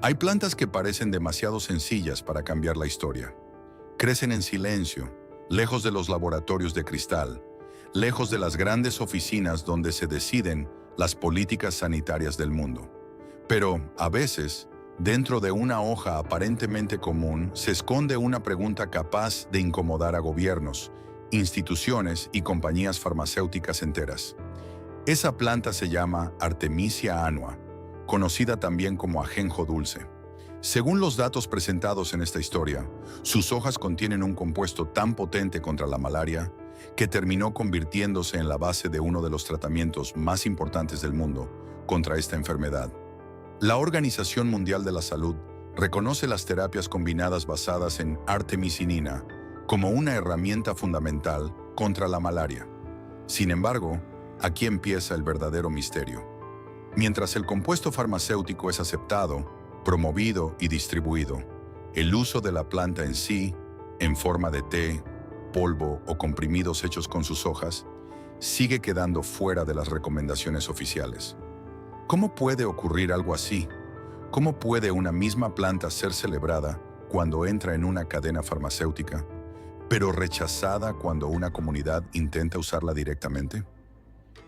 Hay plantas que parecen demasiado sencillas para cambiar la historia. Crecen en silencio, lejos de los laboratorios de cristal, lejos de las grandes oficinas donde se deciden las políticas sanitarias del mundo. Pero, a veces, dentro de una hoja aparentemente común se esconde una pregunta capaz de incomodar a gobiernos, instituciones y compañías farmacéuticas enteras. Esa planta se llama Artemisia annua, conocida también como ajenjo dulce. Según los datos presentados en esta historia, sus hojas contienen un compuesto tan potente contra la malaria que terminó convirtiéndose en la base de uno de los tratamientos más importantes del mundo contra esta enfermedad. La Organización Mundial de la Salud reconoce las terapias combinadas basadas en artemisinina como una herramienta fundamental contra la malaria. Sin embargo, aquí empieza el verdadero misterio. Mientras el compuesto farmacéutico es aceptado, promovido y distribuido, el uso de la planta en sí, en forma de té, polvo o comprimidos hechos con sus hojas, sigue quedando fuera de las recomendaciones oficiales. ¿Cómo puede ocurrir algo así? ¿Cómo puede una misma planta ser celebrada cuando entra en una cadena farmacéutica, pero rechazada cuando una comunidad intenta usarla directamente?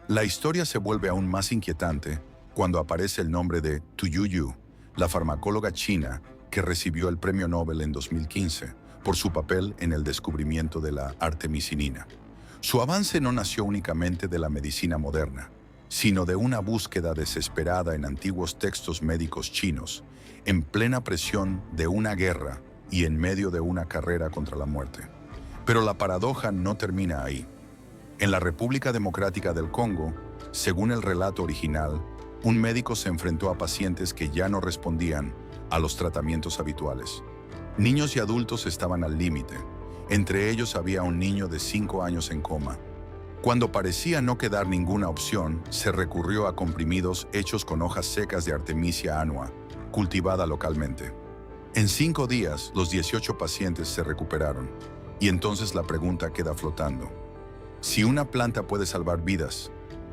La historia se vuelve aún más inquietante cuando aparece el nombre de Tu Youyou, la farmacóloga china que recibió el Premio Nobel en 2015 por su papel en el descubrimiento de la artemisinina. Su avance no nació únicamente de la medicina moderna, sino de una búsqueda desesperada en antiguos textos médicos chinos, en plena presión de una guerra y en medio de una carrera contra la muerte. Pero la paradoja no termina ahí. En la República Democrática del Congo, según el relato original, un médico se enfrentó a pacientes que ya no respondían a los tratamientos habituales. Niños y adultos estaban al límite. Entre ellos había un niño de 5 años en coma. Cuando parecía no quedar ninguna opción, se recurrió a comprimidos hechos con hojas secas de Artemisia annua, cultivada localmente. En 5 días, los 18 pacientes se recuperaron. Y entonces la pregunta queda flotando. Si una planta puede salvar vidas,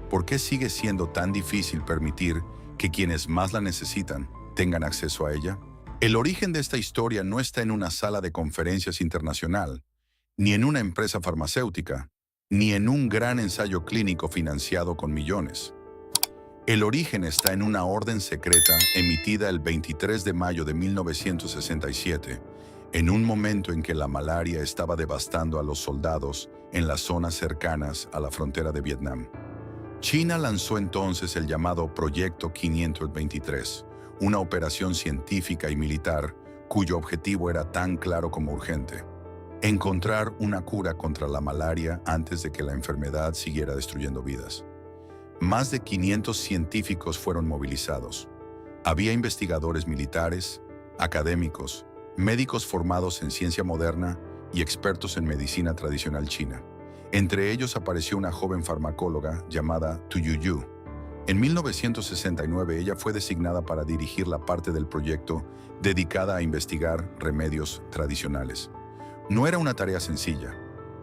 ¿por qué sigue siendo tan difícil permitir que quienes más la necesitan tengan acceso a ella? El origen de esta historia no está en una sala de conferencias internacional, ni en una empresa farmacéutica, ni en un gran ensayo clínico financiado con millones. El origen está en una orden secreta emitida el 23 de mayo de 1967, en un momento en que la malaria estaba devastando a los soldados en las zonas cercanas a la frontera de Vietnam. China lanzó entonces el llamado Proyecto 523, una operación científica y militar cuyo objetivo era tan claro como urgente: encontrar una cura contra la malaria antes de que la enfermedad siguiera destruyendo vidas. Más de 500 científicos fueron movilizados. Había investigadores militares, académicos, médicos formados en ciencia moderna y expertos en medicina tradicional china. Entre ellos apareció una joven farmacóloga llamada Tu Youyou. En 1969 ella fue designada para dirigir la parte del proyecto dedicada a investigar remedios tradicionales. No era una tarea sencilla.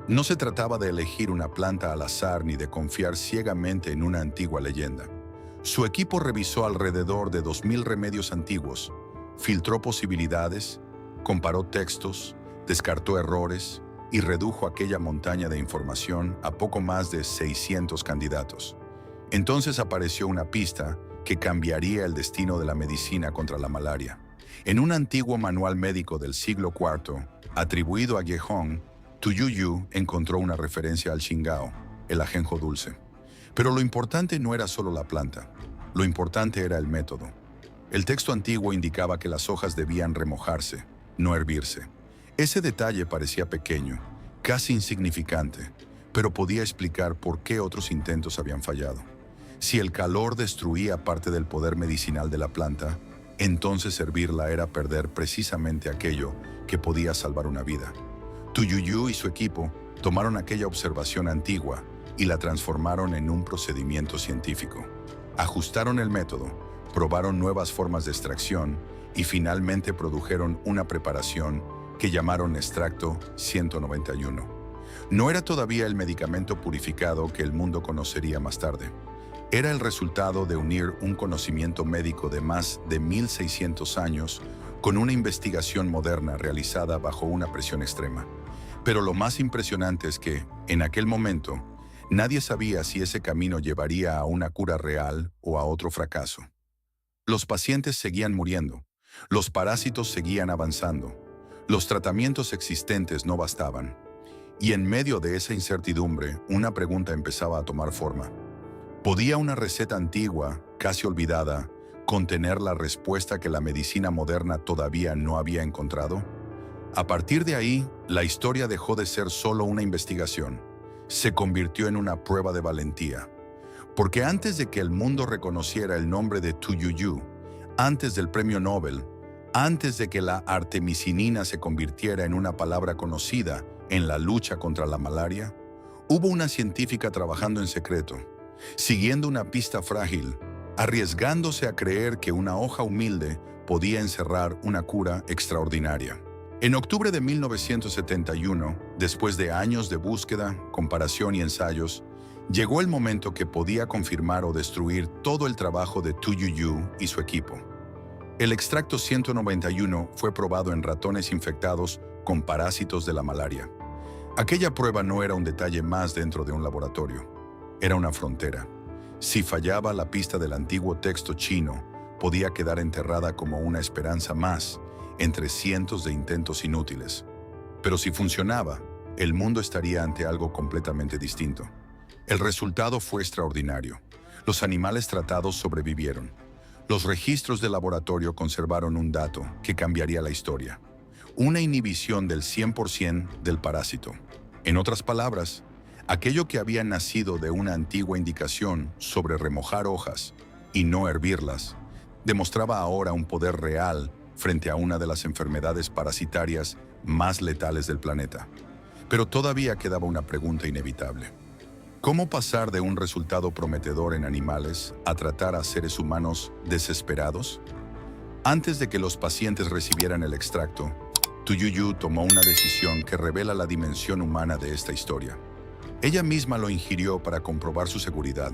No se trataba de elegir una planta al azar ni de confiar ciegamente en una antigua leyenda. Su equipo revisó alrededor de 2000 remedios antiguos, filtró posibilidades, comparó textos, descartó errores y redujo aquella montaña de información a poco más de 600 candidatos. Entonces apareció una pista que cambiaría el destino de la medicina contra la malaria. En un antiguo manual médico del siglo IV, atribuido a Ge-hong, Tu Youyou encontró una referencia al Xingao, el ajenjo dulce. Pero lo importante no era solo la planta, lo importante era el método. El texto antiguo indicaba que las hojas debían remojarse, no hervirse. Ese detalle parecía pequeño, casi insignificante, pero podía explicar por qué otros intentos habían fallado. Si el calor destruía parte del poder medicinal de la planta, entonces hervirla era perder precisamente aquello que podía salvar una vida. Tu Youyou y su equipo tomaron aquella observación antigua y la transformaron en un procedimiento científico. Ajustaron el método, probaron nuevas formas de extracción y finalmente produjeron una preparación que llamaron extracto 191. No era todavía el medicamento purificado que el mundo conocería más tarde. Era el resultado de unir un conocimiento médico de más de 1600 años con una investigación moderna realizada bajo una presión extrema. Pero lo más impresionante es que, en aquel momento, nadie sabía si ese camino llevaría a una cura real o a otro fracaso. Los pacientes seguían muriendo, los parásitos seguían avanzando, los tratamientos existentes no bastaban. Y en medio de esa incertidumbre, una pregunta empezaba a tomar forma. ¿Podía una receta antigua, casi olvidada, contener la respuesta que la medicina moderna todavía no había encontrado? A partir de ahí, la historia dejó de ser solo una investigación. Se convirtió en una prueba de valentía. Porque antes de que el mundo reconociera el nombre de Tuyuyu, antes del premio Nobel, antes de que la artemisinina se convirtiera en una palabra conocida en la lucha contra la malaria, hubo una científica trabajando en secreto, siguiendo una pista frágil, arriesgándose a creer que una hoja humilde podía encerrar una cura extraordinaria. En octubre de 1971, después de años de búsqueda, comparación y ensayos, llegó el momento que podía confirmar o destruir todo el trabajo de Tuyuyu y su equipo. El extracto 191 fue probado en ratones infectados con parásitos de la malaria. Aquella prueba no era un detalle más dentro de un laboratorio, era una frontera. Si fallaba la pista del antiguo texto chino, podía quedar enterrada como una esperanza más entre cientos de intentos inútiles. Pero si funcionaba, el mundo estaría ante algo completamente distinto. El resultado fue extraordinario. Los animales tratados sobrevivieron. Los registros del laboratorio conservaron un dato que cambiaría la historia. Una inhibición del 100% del parásito. En otras palabras, aquello que había nacido de una antigua indicación sobre remojar hojas y no hervirlas, demostraba ahora un poder real frente a una de las enfermedades parasitarias más letales del planeta. Pero todavía quedaba una pregunta inevitable. ¿Cómo pasar de un resultado prometedor en animales a tratar a seres humanos desesperados? Antes de que los pacientes recibieran el extracto, Tuyuyu tomó una decisión que revela la dimensión humana de esta historia. Ella misma lo ingirió para comprobar su seguridad.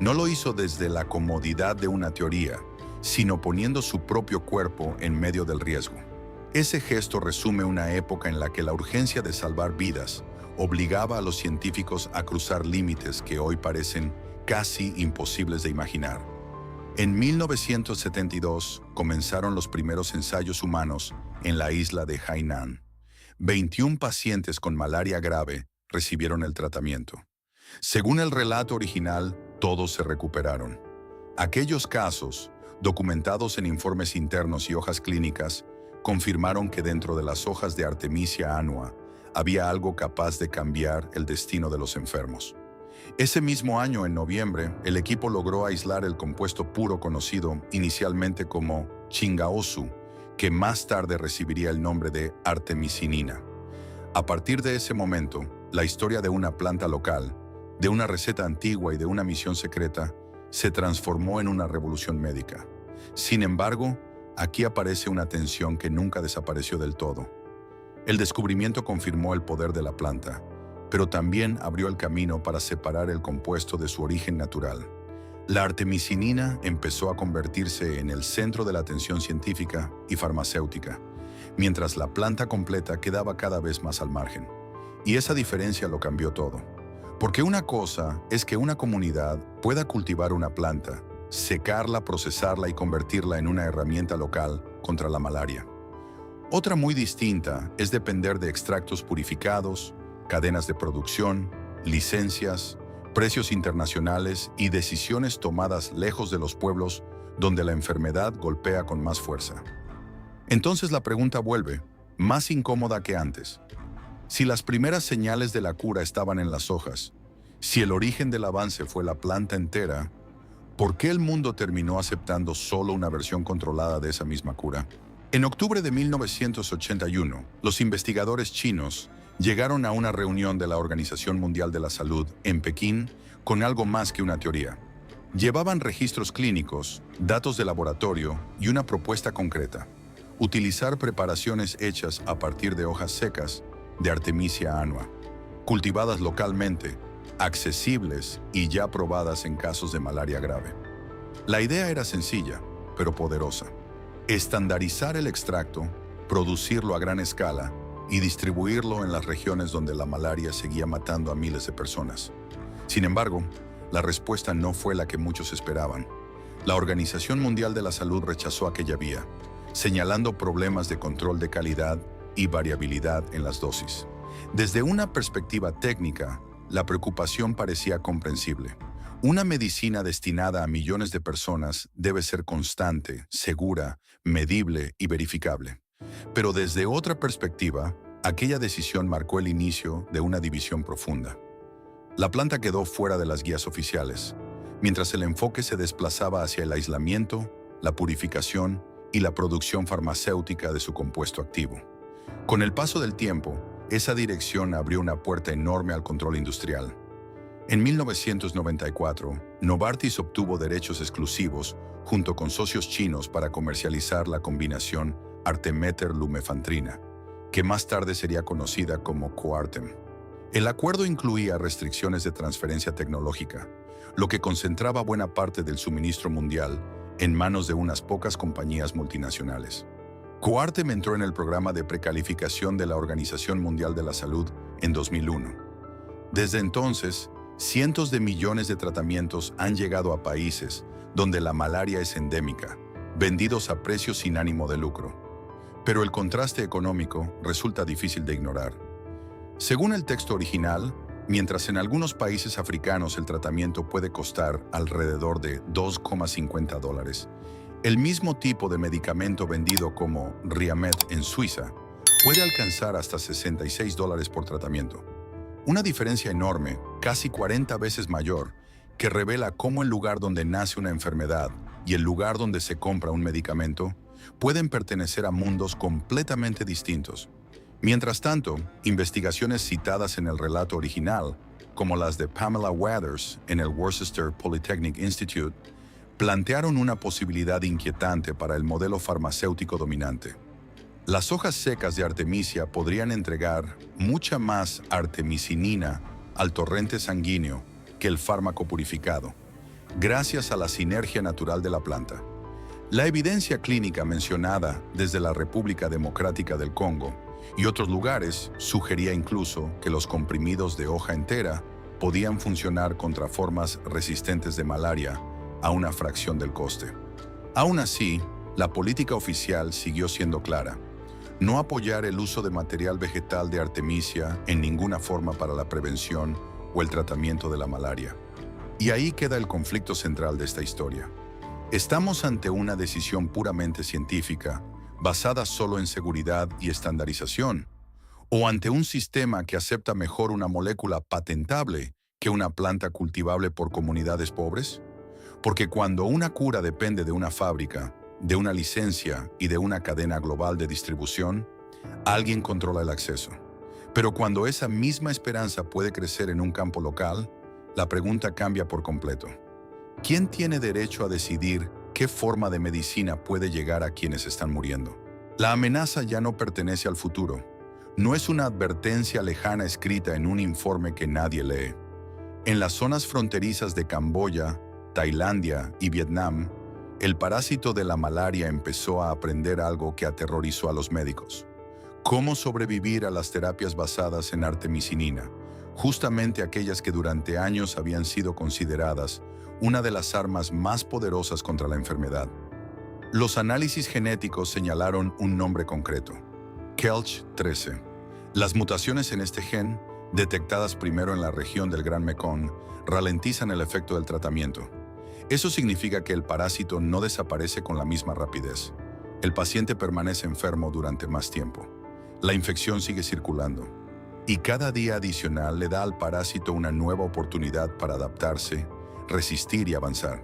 No lo hizo desde la comodidad de una teoría, sino poniendo su propio cuerpo en medio del riesgo. Ese gesto resume una época en la que la urgencia de salvar vidas obligaba a los científicos a cruzar límites que hoy parecen casi imposibles de imaginar. En 1972 comenzaron los primeros ensayos humanos en la isla de Hainan. 21 pacientes con malaria grave recibieron el tratamiento. Según el relato original, todos se recuperaron. Aquellos casos, documentados en informes internos y hojas clínicas, confirmaron que dentro de las hojas de Artemisia annua había algo capaz de cambiar el destino de los enfermos. Ese mismo año, en noviembre, el equipo logró aislar el compuesto puro conocido inicialmente como chingaosu, que más tarde recibiría el nombre de artemisinina. A partir de ese momento, la historia de una planta local, de una receta antigua y de una misión secreta se transformó en una revolución médica. Sin embargo, aquí aparece una tensión que nunca desapareció del todo. El descubrimiento confirmó el poder de la planta, pero también abrió el camino para separar el compuesto de su origen natural. La artemisinina empezó a convertirse en el centro de la atención científica y farmacéutica, mientras la planta completa quedaba cada vez más al margen. Y esa diferencia lo cambió todo. Porque una cosa es que una comunidad pueda cultivar una planta, secarla, procesarla y convertirla en una herramienta local contra la malaria. Otra muy distinta es depender de extractos purificados, cadenas de producción, licencias, precios internacionales y decisiones tomadas lejos de los pueblos donde la enfermedad golpea con más fuerza. Entonces la pregunta vuelve, más incómoda que antes. Si las primeras señales de la cura estaban en las hojas, si el origen del avance fue la planta entera, ¿por qué el mundo terminó aceptando solo una versión controlada de esa misma cura? En octubre de 1981, los investigadores chinos llegaron a una reunión de la Organización Mundial de la Salud en Pekín con algo más que una teoría. Llevaban registros clínicos, datos de laboratorio y una propuesta concreta: utilizar preparaciones hechas a partir de hojas secas de Artemisia annua, cultivadas localmente, accesibles y ya probadas en casos de malaria grave. La idea era sencilla, pero poderosa. Estandarizar el extracto, producirlo a gran escala y distribuirlo en las regiones donde la malaria seguía matando a miles de personas. Sin embargo, la respuesta no fue la que muchos esperaban. La Organización Mundial de la Salud rechazó aquella vía, señalando problemas de control de calidad y variabilidad en las dosis. Desde una perspectiva técnica, la preocupación parecía comprensible. Una medicina destinada a millones de personas debe ser constante, segura, medible y verificable. Pero desde otra perspectiva, aquella decisión marcó el inicio de una división profunda. La planta quedó fuera de las guías oficiales, mientras el enfoque se desplazaba hacia el aislamiento, la purificación y la producción farmacéutica de su compuesto activo. Con el paso del tiempo, esa dirección abrió una puerta enorme al control industrial. En 1994, Novartis obtuvo derechos exclusivos junto con socios chinos para comercializar la combinación Artemether-lumefantrina, que más tarde sería conocida como Coartem. El acuerdo incluía restricciones de transferencia tecnológica, lo que concentraba buena parte del suministro mundial en manos de unas pocas compañías multinacionales. Coartem entró en el programa de precalificación de la Organización Mundial de la Salud en 2001. Desde entonces, cientos de millones de tratamientos han llegado a países donde la malaria es endémica, vendidos a precios sin ánimo de lucro. Pero el contraste económico resulta difícil de ignorar. Según el texto original, mientras en algunos países africanos el tratamiento puede costar alrededor de $2,50, el mismo tipo de medicamento vendido como Riamet en Suiza puede alcanzar hasta $66 por tratamiento. Una diferencia enorme, casi 40 veces mayor, que revela cómo el lugar donde nace una enfermedad y el lugar donde se compra un medicamento pueden pertenecer a mundos completamente distintos. Mientras tanto, investigaciones citadas en el relato original, como las de Pamela Wathers en el Worcester Polytechnic Institute, plantearon una posibilidad inquietante para el modelo farmacéutico dominante. Las hojas secas de artemisia podrían entregar mucha más artemisinina al torrente sanguíneo que el fármaco purificado, gracias a la sinergia natural de la planta. La evidencia clínica mencionada desde la República Democrática del Congo y otros lugares sugería incluso que los comprimidos de hoja entera podían funcionar contra formas resistentes de malaria a una fracción del coste. Aún así, la política oficial siguió siendo clara: no apoyar el uso de material vegetal de artemisia en ninguna forma para la prevención o el tratamiento de la malaria. Y ahí queda el conflicto central de esta historia. ¿Estamos ante una decisión puramente científica, basada solo en seguridad y estandarización, o ante un sistema que acepta mejor una molécula patentable que una planta cultivable por comunidades pobres? Porque cuando una cura depende de una fábrica, de una licencia y de una cadena global de distribución, alguien controla el acceso. Pero cuando esa misma esperanza puede crecer en un campo local, la pregunta cambia por completo. ¿Quién tiene derecho a decidir qué forma de medicina puede llegar a quienes están muriendo? La amenaza ya no pertenece al futuro. No es una advertencia lejana escrita en un informe que nadie lee. En las zonas fronterizas de Camboya, Tailandia y Vietnam, el parásito de la malaria empezó a aprender algo que aterrorizó a los médicos: cómo sobrevivir a las terapias basadas en artemisinina, justamente aquellas que durante años habían sido consideradas una de las armas más poderosas contra la enfermedad. Los análisis genéticos señalaron un nombre concreto: KELCH13. Las mutaciones en este gen, detectadas primero en la región del Gran Mekong, ralentizan el efecto del tratamiento. Eso significa que el parásito no desaparece con la misma rapidez. El paciente permanece enfermo durante más tiempo. La infección sigue circulando. Y cada día adicional le da al parásito una nueva oportunidad para adaptarse, resistir y avanzar.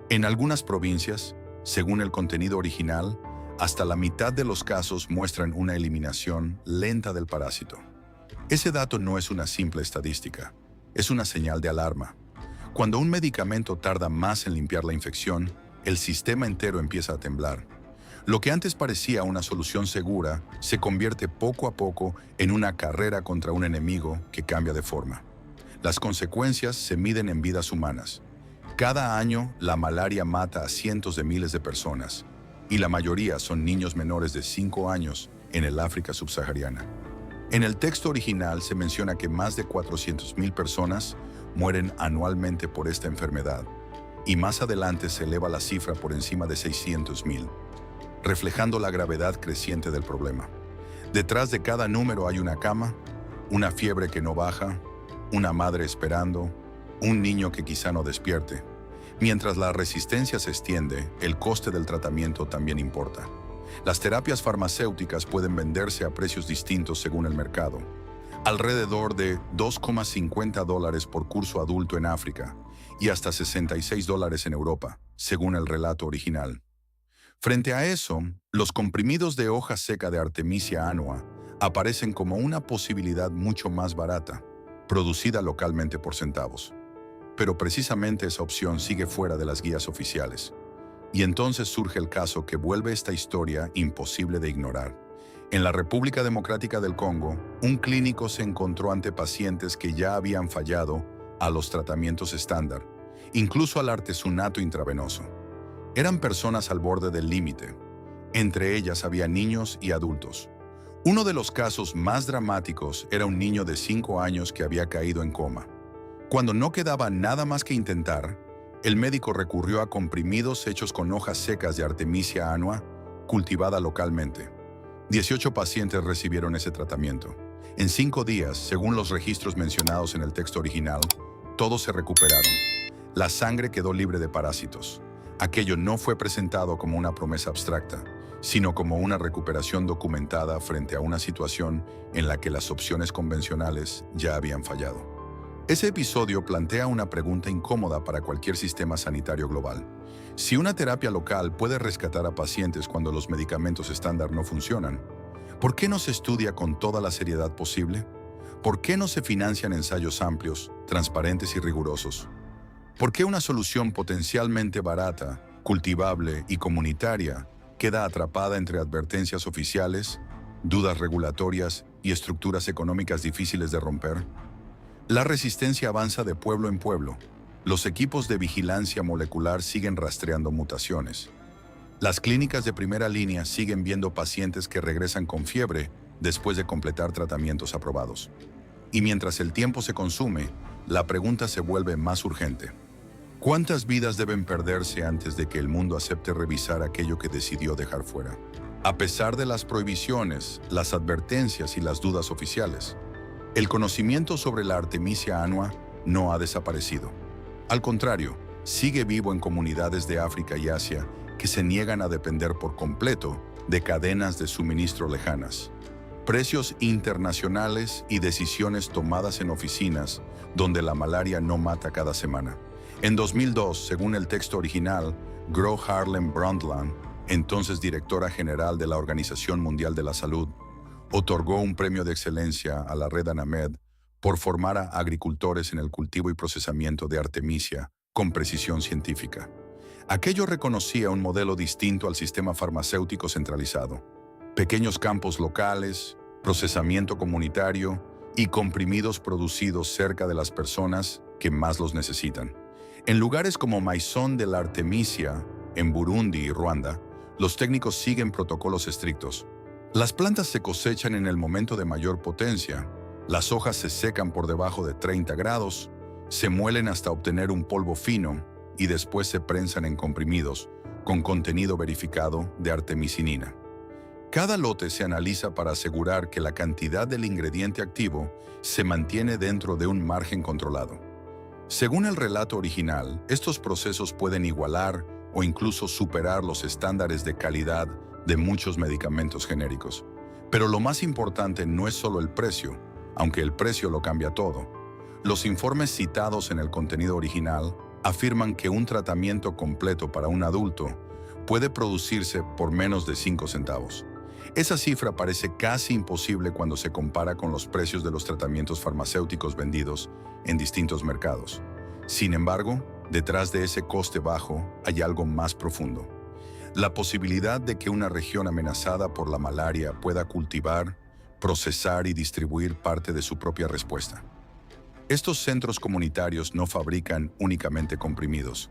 En algunas provincias, según el contenido original, hasta la mitad de los casos muestran una eliminación lenta del parásito. Ese dato no es una simple estadística, es una señal de alarma. Cuando un medicamento tarda más en limpiar la infección, el sistema entero empieza a temblar. Lo que antes parecía una solución segura se convierte poco a poco en una carrera contra un enemigo que cambia de forma. Las consecuencias se miden en vidas humanas. Cada año, la malaria mata a cientos de miles de personas, y la mayoría son niños menores de 5 años en el África subsahariana. En el texto original se menciona que más de 400.000 personas mueren anualmente por esta enfermedad, y más adelante se eleva la cifra por encima de 600.000, reflejando la gravedad creciente del problema. Detrás de cada número hay una cama, una fiebre que no baja, una madre esperando, un niño que quizá no despierte. Mientras la resistencia se extiende, el coste del tratamiento también importa. Las terapias farmacéuticas pueden venderse a precios distintos según el mercado. Alrededor de $2,50 por curso adulto en África y hasta $66 en Europa, según el relato original. Frente a eso, los comprimidos de hoja seca de Artemisia annua aparecen como una posibilidad mucho más barata, producida localmente por centavos. Pero precisamente esa opción sigue fuera de las guías oficiales. Y entonces surge el caso que vuelve esta historia imposible de ignorar. En la República Democrática del Congo, un clínico se encontró ante pacientes que ya habían fallado a los tratamientos estándar, incluso al artesunato intravenoso. Eran personas al borde del límite. Entre ellas había niños y adultos. Uno de los casos más dramáticos era un niño de 5 años que había caído en coma. Cuando no quedaba nada más que intentar, el médico recurrió a comprimidos hechos con hojas secas de Artemisia annua, cultivada localmente. 18 pacientes recibieron ese tratamiento. En 5 días, según los registros mencionados en el texto original, todos se recuperaron. La sangre quedó libre de parásitos. Aquello no fue presentado como una promesa abstracta, sino como una recuperación documentada frente a una situación en la que las opciones convencionales ya habían fallado. Ese episodio plantea una pregunta incómoda para cualquier sistema sanitario global. Si una terapia local puede rescatar a pacientes cuando los medicamentos estándar no funcionan, ¿por qué no se estudia con toda la seriedad posible? ¿Por qué no se financian ensayos amplios, transparentes y rigurosos? ¿Por qué una solución potencialmente barata, cultivable y comunitaria queda atrapada entre advertencias oficiales, dudas regulatorias y estructuras económicas difíciles de romper? La resistencia avanza de pueblo en pueblo. Los equipos de vigilancia molecular siguen rastreando mutaciones. Las clínicas de primera línea siguen viendo pacientes que regresan con fiebre después de completar tratamientos aprobados. Y mientras el tiempo se consume, la pregunta se vuelve más urgente. ¿Cuántas vidas deben perderse antes de que el mundo acepte revisar aquello que decidió dejar fuera? A pesar de las prohibiciones, las advertencias y las dudas oficiales, el conocimiento sobre la Artemisia annua no ha desaparecido. Al contrario, sigue vivo en comunidades de África y Asia que se niegan a depender por completo de cadenas de suministro lejanas. Precios internacionales y decisiones tomadas en oficinas donde la malaria no mata cada semana. En 2002, según el texto original, Gro Harlem Brundtland, entonces directora general de la Organización Mundial de la Salud, otorgó un premio de excelencia a la red ANAMED por formar a agricultores en el cultivo y procesamiento de Artemisia con precisión científica. Aquello reconocía un modelo distinto al sistema farmacéutico centralizado. Pequeños campos locales, procesamiento comunitario y comprimidos producidos cerca de las personas que más los necesitan. En lugares como Maison de la Artemisia, en Burundi y Ruanda, los técnicos siguen protocolos estrictos. Las plantas se cosechan en el momento de mayor potencia, las hojas se secan por debajo de 30 grados, se muelen hasta obtener un polvo fino y después se prensan en comprimidos con contenido verificado de artemisinina. Cada lote se analiza para asegurar que la cantidad del ingrediente activo se mantiene dentro de un margen controlado. Según el relato original, estos procesos pueden igualar o incluso superar los estándares de calidad de muchos medicamentos genéricos. Pero lo más importante no es solo el precio, aunque el precio lo cambia todo. Los informes citados en el contenido original afirman que un tratamiento completo para un adulto puede producirse por menos de 5 centavos. Esa cifra parece casi imposible cuando se compara con los precios de los tratamientos farmacéuticos vendidos en distintos mercados. Sin embargo, detrás de ese coste bajo hay algo más profundo. La posibilidad de que una región amenazada por la malaria pueda cultivar, procesar y distribuir parte de su propia respuesta. Estos centros comunitarios no fabrican únicamente comprimidos.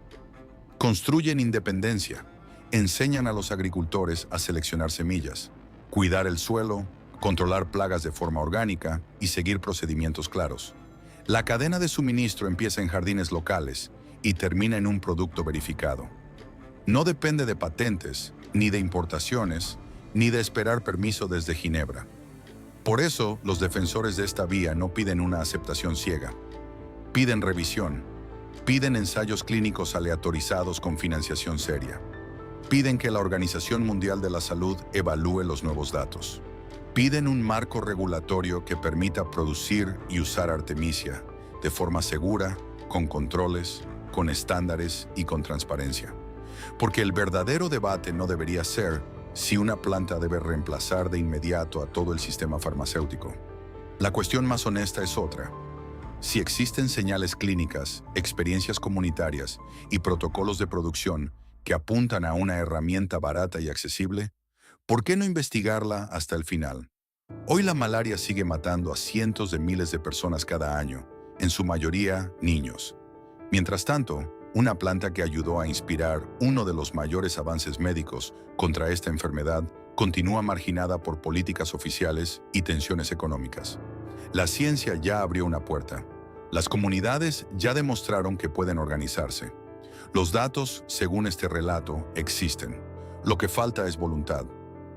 Construyen independencia, enseñan a los agricultores a seleccionar semillas, cuidar el suelo, controlar plagas de forma orgánica y seguir procedimientos claros. La cadena de suministro empieza en jardines locales y termina en un producto verificado. No depende de patentes, ni de importaciones, ni de esperar permiso desde Ginebra. Por eso, los defensores de esta vía no piden una aceptación ciega. Piden revisión. Piden ensayos clínicos aleatorizados con financiación seria. Piden que la Organización Mundial de la Salud evalúe los nuevos datos. Piden un marco regulatorio que permita producir y usar artemisia de forma segura, con controles, con estándares y con transparencia. Porque el verdadero debate no debería ser si una planta debe reemplazar de inmediato a todo el sistema farmacéutico. La cuestión más honesta es otra. Si existen señales clínicas, experiencias comunitarias y protocolos de producción que apuntan a una herramienta barata y accesible, ¿por qué no investigarla hasta el final? Hoy la malaria sigue matando a cientos de miles de personas cada año, en su mayoría niños. Mientras tanto, una planta que ayudó a inspirar uno de los mayores avances médicos contra esta enfermedad continúa marginada por políticas oficiales y tensiones económicas. La ciencia ya abrió una puerta. Las comunidades ya demostraron que pueden organizarse. Los datos, según este relato, existen. Lo que falta es voluntad.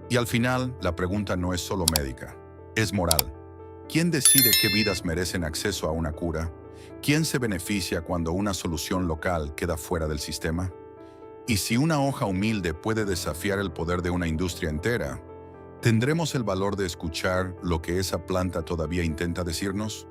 Y al final, la pregunta no es solo médica, es moral. ¿Quién decide qué vidas merecen acceso a una cura? ¿Quién se beneficia cuando una solución local queda fuera del sistema? Y si una hoja humilde puede desafiar el poder de una industria entera, ¿tendremos el valor de escuchar lo que esa planta todavía intenta decirnos?